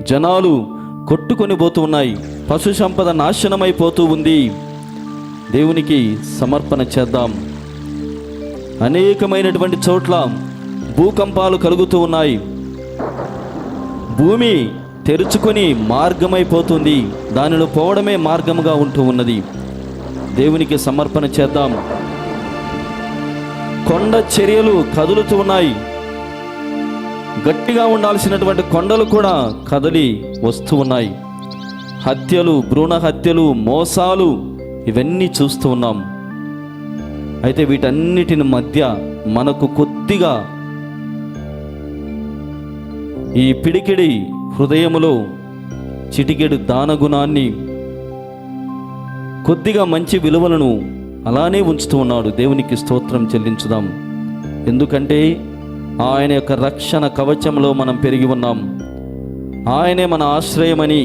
జనాలు కొట్టుకొని పోతూ ఉన్నాయి, పశు సంపద నాశనమైపోతూ ఉంది. దేవునికి సమర్పణ చేద్దాం. అనేకమైనటువంటి చోట్ల భూకంపాలు కలుగుతూ ఉన్నాయి, భూమి తెరుచుకొని మార్గమైపోతుంది, దానిలో పోవడమే మార్గముగా ఉంటూ ఉన్నది. దేవునికి సమర్పణ చేద్దాం. కొండ చర్యలు కదులుతూ ఉన్నాయి, గట్టిగా ఉండాల్సినటువంటి కొండలు కూడా కదలి వస్తూ ఉన్నాయి. హత్యలు, భ్రూణ హత్యలు, మోసాలు ఇవన్నీ చూస్తూ ఉన్నాం. అయితే వీటన్నిటిని మధ్య మనకు కొద్దిగా ఈ పిడికిడి హృదయములో చిటికెడు దానగుణాన్ని, కొద్దిగా మంచి విలువలను అలానే ఉంచుతూ ఉన్నాడు. దేవునికి స్తోత్రం చెల్లించుదాం. ఎందుకంటే ఆయన యొక్క రక్షణ కవచంలో మనం పెరిగి ఉన్నాం. ఆయనే మన ఆశ్రయమని,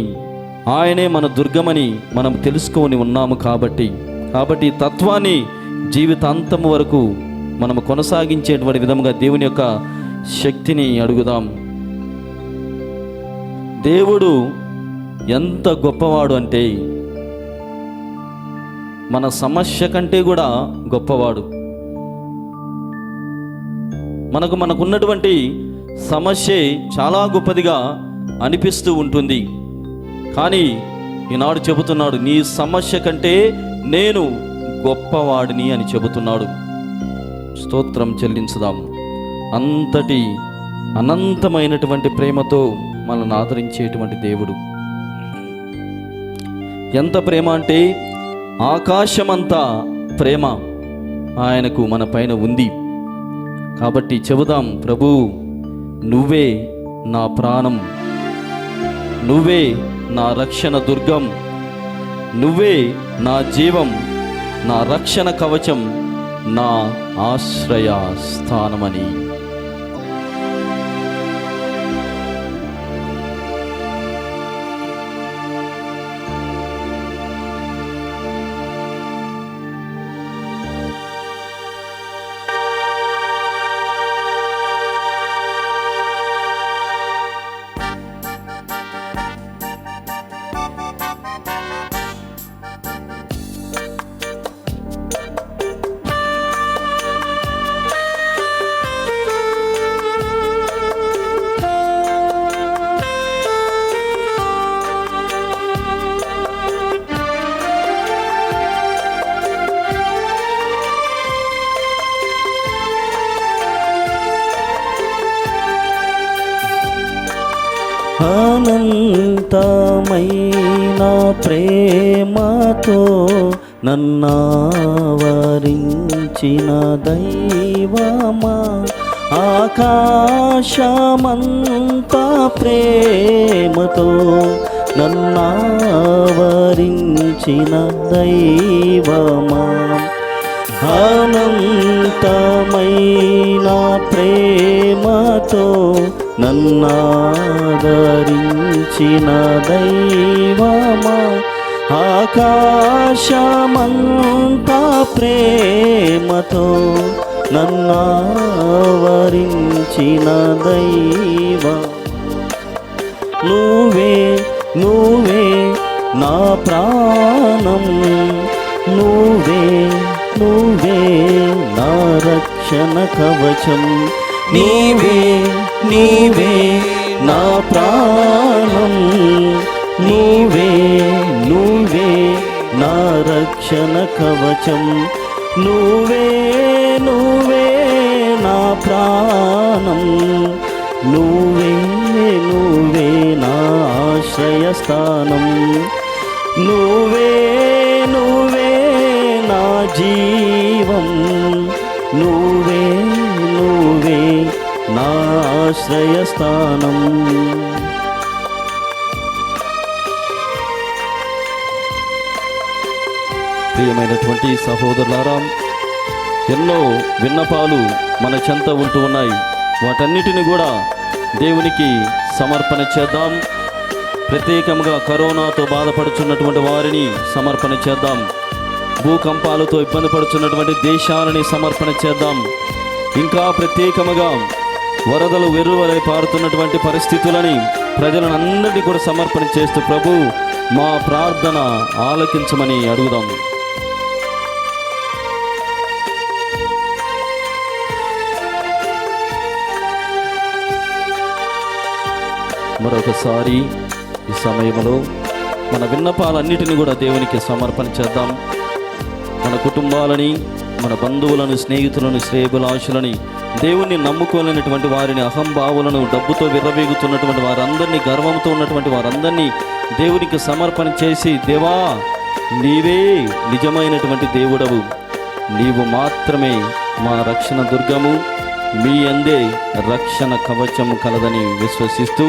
ఆయనే మన దుర్గమని మనం తెలుసుకొని ఉన్నాము. కాబట్టి ఈ తత్వాన్ని జీవితాంతం వరకు మనం కొనసాగించేటువంటి విధంగా దేవుని యొక్క శక్తిని అడుగుదాం. దేవుడు ఎంత గొప్పవాడు అంటే, మన సమస్య కంటే కూడా గొప్పవాడు. మనకున్నటువంటి సమస్య చాలా గొప్పదిగా అనిపిస్తూ ఉంటుంది. కానీ ఈనాడు చెబుతున్నాడు, నీ సమస్య కంటే నేను గొప్పవాడిని అని చెబుతున్నాడు. స్తోత్రం చెల్లించుదాం. అంతటి అనంతమైనటువంటి ప్రేమతో మనల్ని ఆదరించేటువంటి దేవుడు. ఎంత ప్రేమ అంటే ఆకాశమంతా ప్రేమ ఆయనకు మన పైన ఉంది. కాబట్టి చెబుదాం, ప్రభు నువ్వే నా ప్రాణం, నువ్వే నా రక్షణ దుర్గం, నువ్వే నా జీవం, నా రక్షణ కవచం, నా ఆశ్రయ స్థానమని. అనంతమైన ప్రేమతో నన్నావరించిన దైవమా, ఆకాశమంతా ప్రేమతో నన్నావరించిన దైవమా, అనంతమైన ప్రేమతో నన్నాదరించిన దైవమా, ఆకాశమంతా ప్రేమతో నన్నావరించిన దైవమా, నువ్వే నువ్వే నా ప్రాణం, నువ్వే నువ్వే నా రక్షణ కవచం, నీవే నీవే నా ప్రాణం, నువ్వే నువ్వే నా రక్షణ కవచం, నువ్వే నువ్వే నా ప్రాణం, నువ్వే నువ్వే నా ఆశ్రయ స్థానం, నువ్వే నువ్వే నా జీవం, నువ్వే నువ్వే నా ఆశ్రయ స్థానం. ప్రియమైనటువంటి సహోదరులారా, ఎన్నో విన్నపాలు మన చెంత ఉంటూ ఉన్నాయి. వాటన్నిటిని కూడా దేవునికి సమర్పణ చేద్దాం. ప్రత్యేకంగా కరోనాతో బాధపడుచున్నటువంటి వారిని సమర్పణ చేద్దాం. భూకంపాలతో ఇబ్బంది పడుతున్నటువంటి దేశాలని సమర్పణ చేద్దాం. ఇంకా ప్రత్యేకముగా వరదలు వెర్రువలై పారుతున్నటువంటి పరిస్థితులని ప్రజలను అందరినీ కూడా సమర్పణ చేస్తూ ప్రభు మా ప్రార్థన ఆలకించమని అడుగుదాం. మరొకసారి ఈ సమయంలో మన విన్నపాలన్నిటిని కూడా దేవునికి సమర్పణ చేద్దాం. మన కుటుంబాలని, మన బంధువులను, స్నేహితులను, శ్రేయభిలాషులని, దేవుణ్ణి నమ్ముకోలేనటువంటి వారిని, అహంభావులను, డబ్బుతో విర్రవీగుతున్నటువంటి వారందరినీ, గర్వంతో ఉన్నటువంటి వారందరినీ దేవునికి సమర్పణ చేసి, దేవా నీవే నిజమైనటువంటి దేవుడవు, నీవు మాత్రమే మా రక్షణ దుర్గము, మీ అందే రక్షణ కవచము కలదని విశ్వసిస్తూ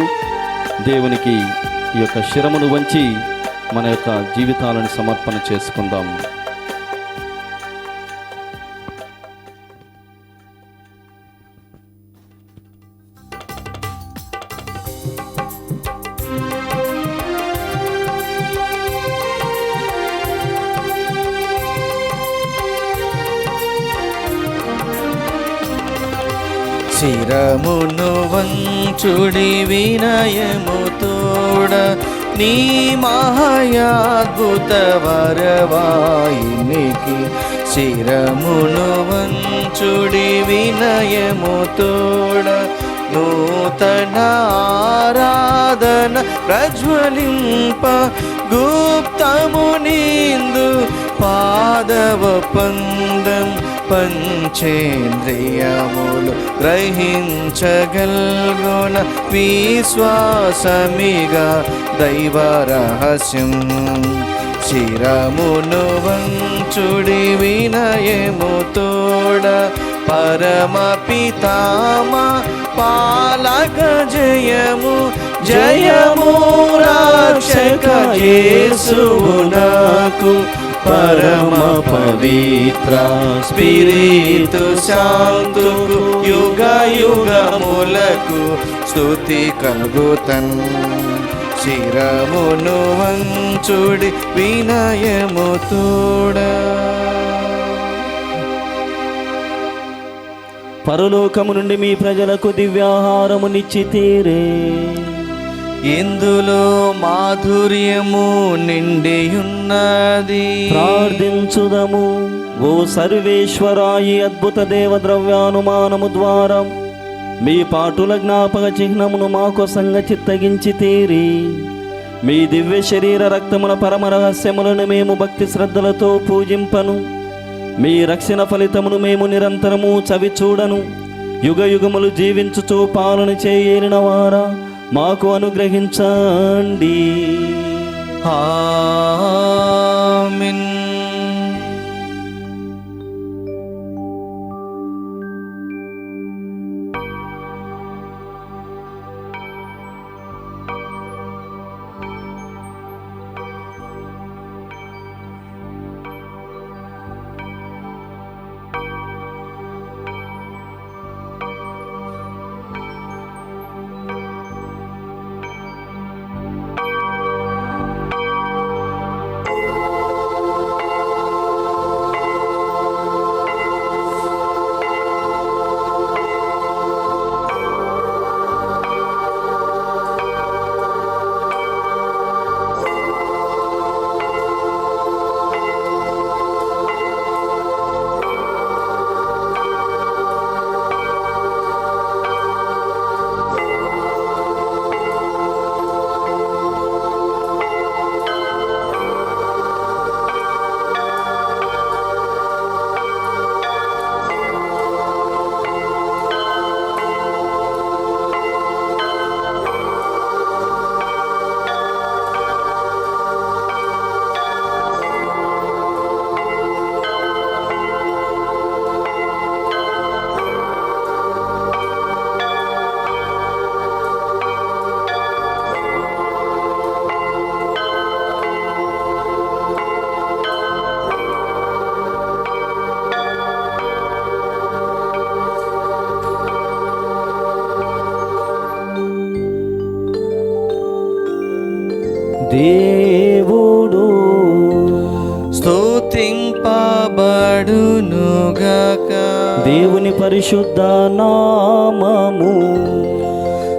దేవునికి ఈ యొక్క శిరమును వంచి మన యొక్క జీవితాలను సమర్పణ చేసుకుందాం. శిరమును వంచుడి వినయముతోడ నీ మహాయాద్భుత వరవాయినికి, శిరమును వంచుడి వినయముతోడ నూతన ఆరాధన ప్రజ్వలింప, గుప్తము నిందు పాదవ పందం పంచేంద్రియములు గ్రహించగల్గున విశ్వాసమిగా దైవ రహస్యం. శిరమును వంచుడి వినయము తోడ పరమ పితామ పాలక జయము జయము రక్షక యేసువు నాకు పరమ పవిత్ర స్పిరితు శాంతుకు యుగ యుగములకు స్తుతి కలుగుతన్. శిరమును వంచుడి వినయము తోడ. పరలోకము నుండి మీ ప్రజలకు దివ్యాహారము నిచ్చితీరే. ఇందులో మాధుర్యము నిండియున్నది. ప్రార్థించుదము. ఓ సర్వేశ్వరా, ఈ అద్భుత దేవ ద్రవ్యానుమానము ద్వారా మీ పాటుల జ్ఞాపక చిహ్నమును మాకు సంగ చిత్తగించి తీరి మీ దివ్య శరీర రక్తముల పరమ రహస్యములను మేము భక్తి శ్రద్ధలతో పూజింపను. మీ రక్షణ ఫలితమును మేము నిరంతరము చవి చూడను. యుగ యుగములు జీవించుచూ పాలన చేయలిన వారా మాకు అనుగ్రహించండి. ఆమేన్. దేవుడు స్తుతింపబడునుగాక. దేవుని పరిశుద్ధ నామము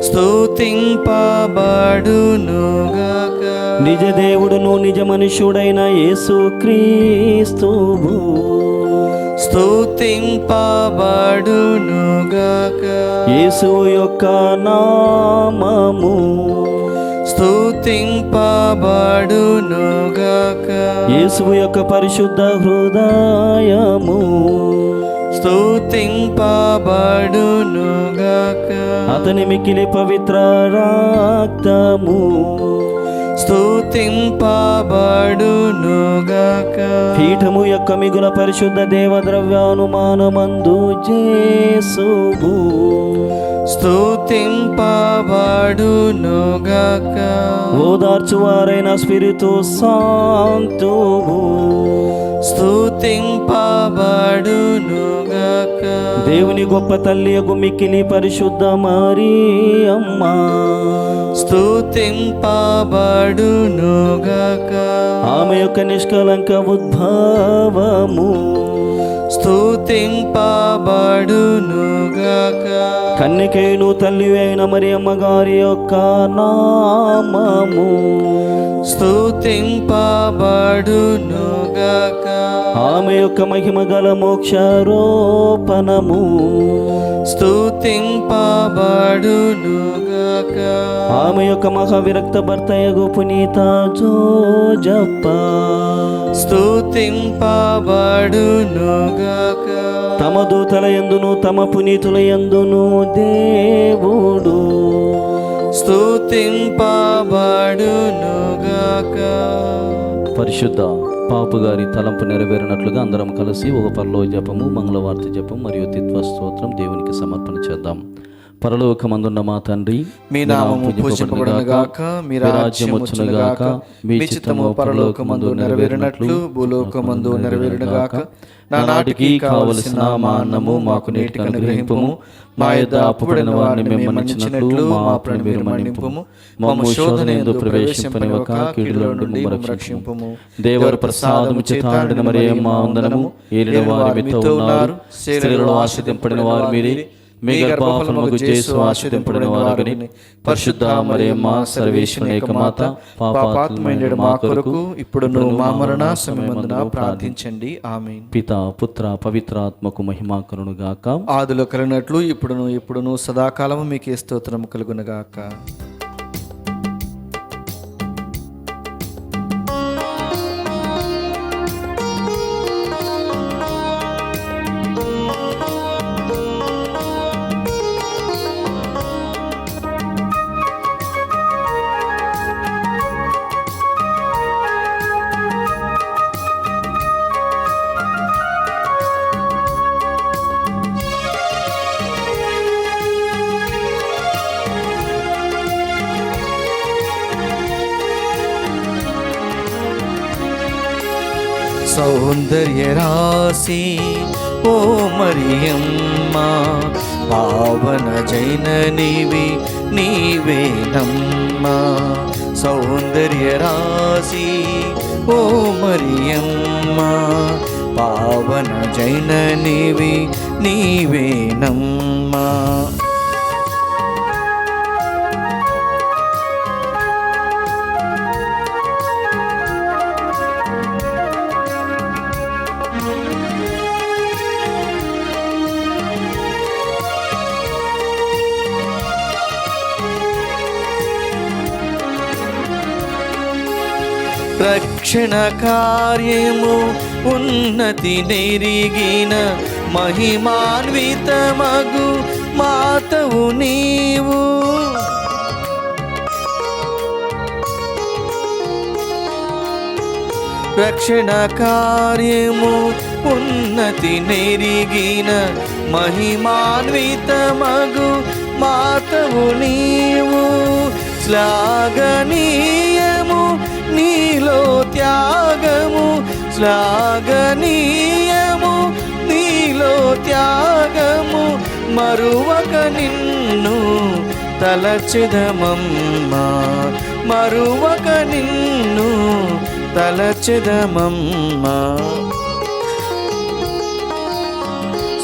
స్తుతింపబడునుగాక. నిజ దేవుడును నిజ మనుష్యుడైన యేసుక్రీస్తువు స్తుతింపబడునుగాక. యేసు యొక్క నామము స్తుతింపబడునుగాక. యేసు యొక్క పరిశుద్ధ హృదయము స్తుతింపబడునుగాక. అతని మిక్కిలి పవిత్ర రక్తము స్తుతింపబడునుగాక. పీఠము యొక్క మిగుల పరిశుద్ధ దేవ ద్రవ్యానుమానమందు జేసువు స్తుతింపబడునుగాక. ఓదార్చువారైన స్పిరితు సాంతువు స్తుతింపబడునుగాక. దేవుని గొప్ప తల్లి యొక్క మిక్కిలి పరిశుద్ధ మరియమ్మ స్తుతింపబడునుగాక. ఆమె యొక్క నిష్కలంక ఉద్భవము స్తుతింపబడునుగాక. కన్నికైను తల్లి అయిన మరియమ్మ గారి యొక్క నామము స్తుతింపబడునుగాక. ఆమె యొక్క మహిమ గల మోక్షారోపణము స్తుతింపబడునుగాక. ఆమె యొక్క మహావిరక్త భర్త యగు పునీత జోజప్ప స్తుతింపబడునుగాక. తమ దూతల యందును తమ పునీతుల యందును దేవుడు స్తుతింపబడునుగాక. పరిశుద్ధ పాపు గారి తలంపు నెరవేరినట్లుగా అందరం కలిసి ఒక పరలోక జపము, మంగళవార్త జపం మరియు తిత్వ స్తోత్రం దేవునికి సమర్పణ చేద్దాం. పరలోకమందున్న మా తండ్రి, మీ నామము పూజింపబడునుగాక, మీ రాజ్యం వచ్చునుగాక, మీ చిత్తము పరలోకమందు నెరవేరినట్లు భూలోకమందు నెరవేరునుగాక. నానాటికి కావలసిన మా అన్నము మాకు నేటికి అనుగ్రహింపుము. మా యొద్ద అప్పుబడిన వారిని మేము మన్నించినట్లు మా అప్పులను మీరు మన్నింపుము. మమ్ము శోధన యందు ప్రవేశింపనివ్వక కీడులో నుండి మమ్మల్ని రక్షింపుము. దేవర ప్రసాదము చేత నిండిన మరియమ్మ వందనము. ఏలిన వారు మీతో ఉన్నారు, స్త్రీలలో ఆశీర్వదింపబడిన వారు మీరే. మీ గర్భఫలముగు యేసు ఆశీర్వదింపబడిన వారని. పరిశుద్ధ మరియమ్మ సర్వేశ్వరుని యొక్క మాత, పాపాత్ములైన మా కొరకు ఇప్పుడును మా మరణ సమయమందున ప్రార్థించండి. ఆమేన్. పితా పుత్ర పవిత్రాత్మకు మహిమ కలుగునుగాక. ఆదిలో కలిగినట్లు ఇప్పుడును సదాకాలము మీకే స్తోత్రము కలుగునుగాక. సౌందర్య రాశి ఓ మరియమ్మ, పావన జైననివి నీవేనమ్మా. సౌందర్య రాశి ఓ మరియమ్మ, పావన జైననివి నీవేనమ్మా. రక్షణ కార్యము ఉన్నతి నెరిగిన మహిమాన్వితమగు మాతవు నీవు. రక్షణ కార్యము ఉన్నతి నెరిగిన మహిమాన్వితమగు మాతవు నీవు. శ్లాఘనీయము నీలో త్యాగము, శ్లాఘనీయము నీలో త్యాగము. మరువక నిన్ను తలచెదమమ్మా, మరువక నిన్ను తలచెదమమ్మా.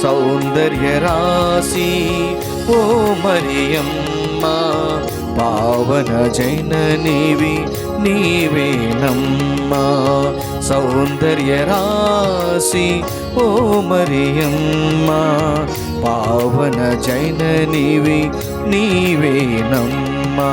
సౌందర్య రాశి ఓ మరియమ్మ, పావన జైననివి నీవేనమ్మా. సౌందర్య రాశి ఓ మరియమ్మ, పావన జైననివి నీవేనమ్మా.